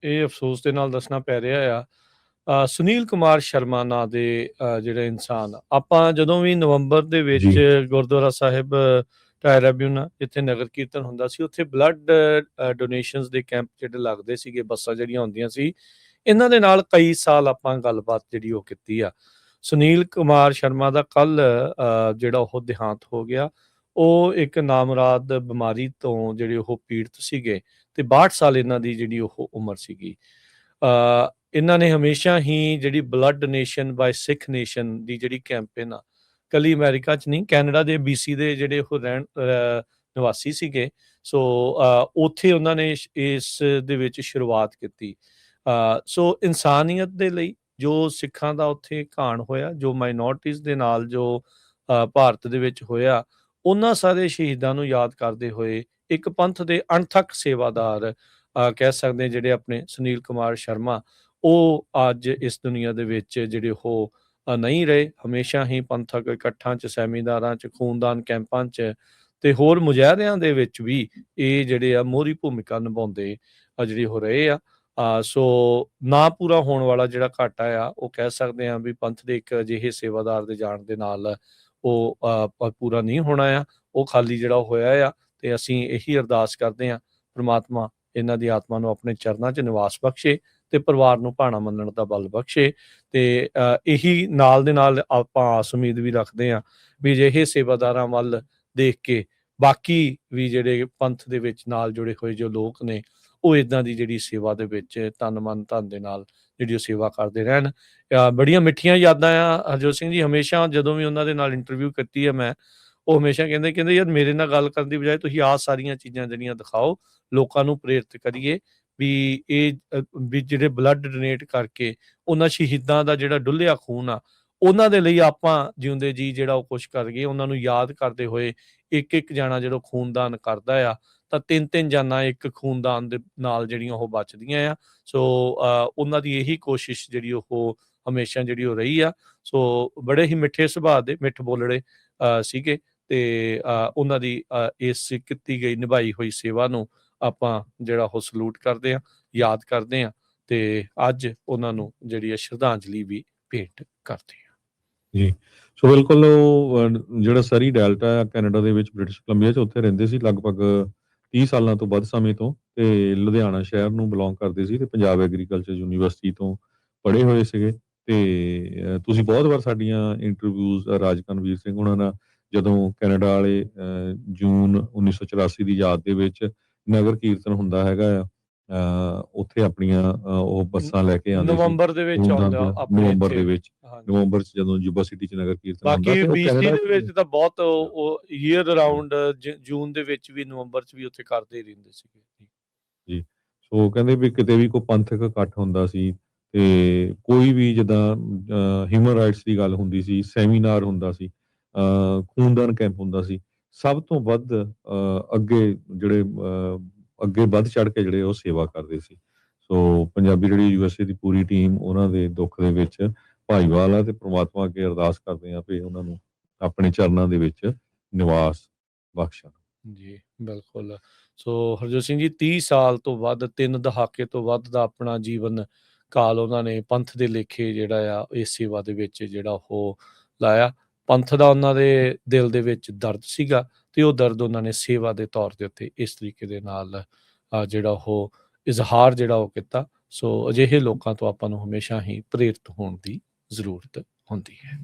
ਇਹ ਅਫਸੋਸ ਦੇ ਨਾਲ ਦੱਸਣਾ ਪੈ ਰਿਹਾ ਆ। ਸੁਨੀਲ ਕੁਮਾਰ ਸ਼ਰਮਾ ਨਾਂ ਦੇ ਜਿਹੜੇ ਇਨਸਾਨ ਆਪਾਂ ਜਦੋਂ ਵੀ ਨਵੰਬਰ ਦੇ ਵਿੱਚ ਜੀ ਗੁਰਦੁਆਰਾ ਸਾਹਿਬ ਟਾਇਰਾਬਿਊਨ ਜਿੱਥੇ ਨਗਰ ਕੀਰਤਨ ਹੁੰਦਾ ਸੀ, ਉੱਥੇ ਬਲੱਡ ਡੋਨੇਸ਼ਨਸ ਦੇ ਕੈਂਪ ਜਿਹੜੇ ਲੱਗਦੇ ਸੀਗੇ, ਬੱਸਾਂ ਜਿਹੜੀਆਂ ਹੁੰਦੀਆਂ ਸੀ, ਇਹਨਾਂ ਦੇ ਨਾਲ ਕਈ ਸਾਲ ਆਪਾਂ ਗੱਲਬਾਤ ਜਿਹੜੀ ਉਹ ਕੀਤੀ ਆ। ਸੁਨੀਲ ਕੁਮਾਰ ਸ਼ਰਮਾ ਦਾ ਕੱਲ ਜਿਹੜਾ ਉਹ ਦੇਹਾਂਤ ਹੋ ਗਿਆ। ਉਹ ਇੱਕ ਨਾਮੁਰਾਦ ਬਿਮਾਰੀ ਤੋਂ ਜਿਹੜੇ ਉਹ ਪੀੜਤ ਸੀਗੇ ਤੇ 62 ਸਾਲ ਇਹਨਾਂ ਦੀ ਜਿਹੜੀ ਉਹ ਉਮਰ ਸੀਗੀ। ਇਹਨਾਂ ਨੇ ਹਮੇਸ਼ਾ ਹੀ ਜਿਹੜੀ ਬਲੱਡ ਡੋਨੇਸ਼ਨ ਬਾਏ ਸਿੱਖ ਨੇਸ਼ਨ ਦੀ ਜਿਹੜੀ ਕੈਂਪੇਨ ਆ, ਕੱਲੀ ਅਮਰੀਕਾ 'ਚ ਨਹੀਂ, ਕੈਨੇਡਾ ਦੇ BC ਦੇ ਜਿਹੜੇ ਉਹ ਨਿਵਾਸੀ ਸੀਗੇ। ਸੋ ਉੱਥੇ ਉਹਨਾਂ ਨੇ ਇਸ ਦੇ ਵਿੱਚ ਸ਼ੁਰੂਆਤ ਕੀਤੀ। ਸੋ ਇਨਸਾਨੀਅਤ ਦੇ ਲਈ ਜੋ ਸਿੱਖਾਂ ਦਾ ਉੱਥੇ ਘਾਣ ਹੋਇਆ, ਜੋ ਮਾਈਨੋਰਟੀਜ਼ ਦੇ ਨਾਲ ਜੋ ਭਾਰਤ ਦੇ ਵਿੱਚ ਹੋਇਆ, ਉਹਨਾਂ ਸਾਰੇ ਸ਼ਹੀਦਾਂ ਨੂੰ ਯਾਦ ਕਰਦੇ ਹੋਏ ਇੱਕ ਪੰਥ ਦੇ ਅਣਥੱਕ ਸੇਵਾਦਾਰ ਕਹਿ ਸਕਦੇ ਜਿਹੜੇ ਆਪਣੇ ਸੁਨੀਲ ਕੁਮਾਰ ਸ਼ਰਮਾ, ਉਹ ਅੱਜ ਇਸ ਦੁਨੀਆ ਦੇ ਵਿੱਚ ਜਿਹੜੇ ਉਹ ਨਹੀਂ ਰਹੇ। ਹਮੇਸ਼ਾ ਹੀ ਪੰਥਕ ਇਕੱਠਾਂ 'ਚ, ਸੈਮੀਨਾਰਾਂ 'ਚ, ਖੂਨਦਾਨ ਕੈਂਪਾਂ 'ਚ ਤੇ ਹੋਰ ਮੁਜ਼ਾਹਰਿਆਂ ਦੇ ਵਿੱਚ ਵੀ ਇਹ ਜਿਹੜੇ ਆ ਮੋਹਰੀ ਭੂਮਿਕਾ ਨਿਭਾਉਂਦੇ ਜਿਹੜੇ ਹੋ ਰਹੇ ਆ। ਸੋ ਨਾ ਪੂਰਾ ਹੋਣ ਵਾਲਾ ਜਿਹੜਾ ਘਾਟਾ ਆ, ਉਹ ਕਹਿ ਸਕਦੇ ਹਾਂ ਵੀ ਪੰਥ ਦੇ ਇੱਕ ਅਜਿਹੇ ਸੇਵਾਦਾਰ ਦੇ ਜਾਣ ਦੇ ਨਾਲ ਉਹ ਪੂਰਾ ਨਹੀਂ ਹੋਣਾ ਆ, ਉਹ ਖਾਲੀ ਜਿਹੜਾ ਹੋਇਆ ਆ। ਤੇ ਅਸੀਂ ਇਹੀ ਅਰਦਾਸ ਕਰਦੇ ਹਾਂ, ਪ੍ਰਮਾਤਮਾ ਇਹਨਾਂ ਦੀ ਆਤਮਾ ਨੂੰ ਆਪਣੇ ਚਰਨਾਂ 'ਚ ਨਿਵਾਸ ਬਖਸ਼ੇ ਤੇ ਪਰਿਵਾਰ ਨੂੰ ਭਾਣਾ ਮੰਨਣ ਦਾ ਬਲ ਬਖਸ਼ੇ। ਤੇ ਇਹੀ ਨਾਲ ਦੇ ਨਾਲ ਆਪਾਂ ਆਸ ਉਮੀਦ ਵੀ ਰੱਖਦੇ ਹਾਂ ਵੀ ਅਜਿਹੇ ਸੇਵਾਦਾਰਾਂ ਵੱਲ ਦੇਖ ਕੇ ਬਾਕੀ ਵੀ ਜਿਹੜੇ ਪੰਥ ਦੇ ਵਿੱਚ ਨਾਲ ਜੁੜੇ ਹੋਏ ਜੋ ਲੋਕ ਨੇ, ਉਹ ਇੱਦਾਂ ਦੀ ਜਿਹੜੀ ਸੇਵਾ ਦੇ ਵਿੱਚ ਤਨ ਮਨ ਧਨ ਦੇ ਨਾਲ ਜਿਹੜੀ ਉਹ ਸੇਵਾ ਕਰਦੇ ਰਹਿਣ। ਬੜੀਆਂ ਮਿੱਠੀਆਂ ਯਾਦਾਂ ਆ ਹਰਜੋਤ ਸਿੰਘ ਜੀ। ਹਮੇਸ਼ਾ ਜਦੋਂ ਵੀ ਉਹਨਾਂ ਦੇ ਨਾਲ ਇੰਟਰਵਿਊ ਕੀਤੀ ਹੈ ਮੈਂ, ਉਹ ਹਮੇਸ਼ਾ ਕਹਿੰਦੇ ਯਾਰ ਮੇਰੇ ਨਾਲ ਗੱਲ ਕਰਨ ਦੀ ਬਜਾਏ ਤੁਸੀਂ ਆਹ ਸਾਰੀਆਂ ਚੀਜ਼ਾਂ ਜਿਹੜੀਆਂ ਦਿਖਾਓ, ਲੋਕਾਂ ਨੂੰ ਪ੍ਰੇਰਿਤ ਕਰੀਏ ਵੀ ਇਹ ਵੀ ਜਿਹੜੇ ਬਲੱਡ ਡੋਨੇਟ ਕਰਕੇ ਉਹਨਾਂ ਸ਼ਹੀਦਾਂ ਦਾ ਜਿਹੜਾ ਡੁੱਲਿਆ ਖੂਨ ਆ, ਉਹਨਾਂ ਦੇ ਲਈ ਆਪਾਂ ਜਿਉਂਦੇ ਜੀ ਜਿਹੜਾ ਉਹ ਕੁਛ ਕਰ ਗਏ, ਉਹਨਾਂ ਨੂੰ ਯਾਦ ਕਰਦੇ ਹੋਏ ਇੱਕ ਜਾਣਾ ਜਦੋਂ ਖੂਨਦਾਨ ਕਰਦਾ ਆ ਤਾਂ 3 ਜਾਨਾਂ ਇੱਕ ਖੂਨਦਾਨ ਦੇ ਨਾਲ ਜਿਹੜੀਆਂ ਉਹ ਬਚਦੀਆਂ ਆ। ਸੋ ਉਹਨਾਂ ਦੀ ਇਹੀ ਕੋਸ਼ਿਸ਼ ਜਿਹੜੀ ਉਹ ਹਮੇਸ਼ਾ ਜਿਹੜੀ ਉਹ ਰਹੀ ਆ। ਸੋ ਬੜੇ ਹੀ ਮਿੱਠੇ ਸੁਭਾਅ ਦੇ, ਮਿੱਠ ਬੋਲੜੇ ਸੀਗੇ ਤੇ ਉਹਨਾਂ ਦੀ ਇਸ ਕੀਤੀ ਗਈ ਨਿਭਾਈ ਹੋਈ ਸੇਵਾ ਨੂੰ ਆਪਾਂ ਜਿਹੜਾ ਉਹ ਸਲੂਟ ਕਰਦੇ ਹਾਂ, ਯਾਦ ਕਰਦੇ ਹਾਂ ਤੇ ਅੱਜ ਉਹਨਾਂ ਨੂੰ ਜਿਹੜੀ ਹੈ ਸ਼ਰਧਾਂਜਲੀ ਵੀ ਭੇਟ ਕਰਦੇ ਹਾਂ ਜੀ। ਸੋ ਬਿਲਕੁਲ ਉਹ ਜਿਹੜਾ ਸਰੀ ਡੈਲਟਾ ਆ ਕੈਨੇਡਾ ਦੇ ਵਿੱਚ, ਬ੍ਰਿਟਿਸ਼ ਕੋਲੰਬੀਆ 'ਚ, ਉੱਥੇ ਰਹਿੰਦੇ ਸੀ ਲਗਭਗ 30 ਸਾਲਾਂ ਤੋਂ ਵੱਧ ਸਮੇਂ ਤੋਂ, ਤੇ ਲੁਧਿਆਣਾ ਸ਼ਹਿਰ ਨੂੰ ਬਿਲੋਂਗ ਕਰਦੇ ਸੀ ਤੇ ਪੰਜਾਬ ਐਗਰੀਕਲਚਰ ਯੂਨੀਵਰਸਿਟੀ ਤੋਂ ਪੜ੍ਹੇ ਹੋਏ ਸੀਗੇ। ਤੇ ਤੁਸੀਂ ਬਹੁਤ ਵਾਰ ਸਾਡੀਆਂ ਇੰਟਰਵਿਊਜ਼ ਰਾਜ ਕਨਵੀਰ ਸਿੰਘ ਉਹਨਾਂ ਨਾਲ, ਜਦੋਂ ਕੈਨੇਡਾ ਵਾਲੇ ਜੂਨ 1984 ਦੀ ਯਾਦ ਦੇ ਵਿੱਚ ਨਗਰ ਕੀਰਤਨ ਹੁੰਦਾ ਹੈਗਾ ਆ, ਉੱਥੇ ਆਪਣੀਆਂ ਉਹ ਬੱਸਾਂ ਲੈ ਕੇ ਆਉਂਦੇ ਸੀ ਨਵੰਬਰ ਦੇ ਵਿੱਚ ਆਉਂਦਾ ਆਪਣੇ ਨਵੰਬਰ ਦੇ ਇੱਥੇ। ਵਿੱਚ, ਨਵੰਬਰ 'ਚ ਜਦੋਂ ਯੂਬਾ ਸਿਟੀ 'ਚ ਨਗਰ ਕੀਰਤਨ ਹੁੰਦਾ ਬਾਕੀ ਤੇ ਉਹ BC ਕੈਨੇਡਾ ਦੇ ਵਿੱਚ ਤਾਂ ਬਹੁਤ ਉਹ ਈਅਰ ਅਰਾਊਂਡ ਜੂਨ ਦੇ ਵਿੱਚ ਵੀ, ਨਵੰਬਰ 'ਚ ਵੀ ਉੱਥੇ ਕਰਦੇ ਹੀ ਰਹਿੰਦੇ ਸੀਗੇ ਜੀ। ਸੋ ਕਹਿੰਦੇ ਵੀ ਕਿਤੇ ਵੀ ਕੋਈ ਪੰਥਕ ਇਕੱਠ ਹੁੰਦਾ ਸੀ ਤੇ ਕੋਈ ਵੀ ਜਿੱਦਾਂ ਹਿਊਮਨ ਰਾਈਟਸ ਦੀ ਗੱਲ ਹੁੰਦੀ ਸੀ, ਸੈਮੀਨਾਰ ਹੁੰਦਾ ਸੀ, ਖੂਨਦਾਨ ਕੈਂਪ ਹੁੰਦਾ ਸੀ, ਸਭ ਤੋਂ ਵੱਧ ਅੱਗੇ ਜਿਹੜੇ ਅੱਗੇ ਵੱਧ ਚੜ੍ਹ ਕੇ ਜਿਹੜੇ ਉਹ ਸੇਵਾ ਕਰਦੇ ਸੀ। ਸੋ ਪੰਜਾਬੀ ਜਿਹੜੀ ਯੂਐਸਏ ਦੀ ਪੂਰੀ ਟੀਮ ਉਹਨਾਂ ਦੇ ਦੁੱਖ ਦੇ ਵਿੱਚ ਭਾਈਵਾਲ ਆ ਤੇ ਪ੍ਰਮਾਤਮਾ ਅੱਗੇ ਅਰਦਾਸ ਕਰਦੇ ਆ ਵੀ ਉਹਨਾਂ ਨੂੰ ਆਪਣੇ ਚਰਨਾਂ ਦੇ ਵਿੱਚ ਨਿਵਾਸ ਬਖਸ਼ਣ। ਜੀ ਬਿਲਕੁਲ। ਸੋ ਹਰਜੋਤ ਸਿੰਘ ਜੀ 30 ਸਾਲ ਤੋਂ ਵੱਧ, 3 ਦਹਾਕੇ ਤੋਂ ਵੱਧ ਦਾ ਆਪਣਾ ਜੀਵਨ ਕਾਲ ਉਹਨਾਂ ਨੇ ਪੰਥ ਦੇ ਲੇਖੇ ਜਿਹੜਾ ਆ ਇਸ ਸੇਵਾ ਦੇ ਵਿੱਚ ਜਿਹੜਾ ਉਹ ਲਾਇਆ। ਪੰਥ ਦਾ ਉਹਨਾਂ ਦੇ ਦਿਲ ਦੇ ਵਿੱਚ ਦਰਦ ਸੀਗਾ ਤੇ ਉਹ ਦਰਦ ਉਹਨਾਂ ਨੇ ਸੇਵਾ ਦੇ ਤੌਰ ਦੇ ਉੱਤੇ ਇਸ ਤਰੀਕੇ ਦੇ ਨਾਲ ਜਿਹੜਾ ਉਹ ਇਜ਼ਹਾਰ ਜਿਹੜਾ ਉਹ ਕੀਤਾ। ਸੋ ਅਜਿਹੇ ਲੋਕਾਂ ਤੋਂ ਆਪਾਂ ਨੂੰ ਹਮੇਸ਼ਾ ਹੀ ਪ੍ਰੇਰਿਤ ਹੋਣ ਦੀ ਜ਼ਰੂਰਤ ਹੁੰਦੀ ਹੈ।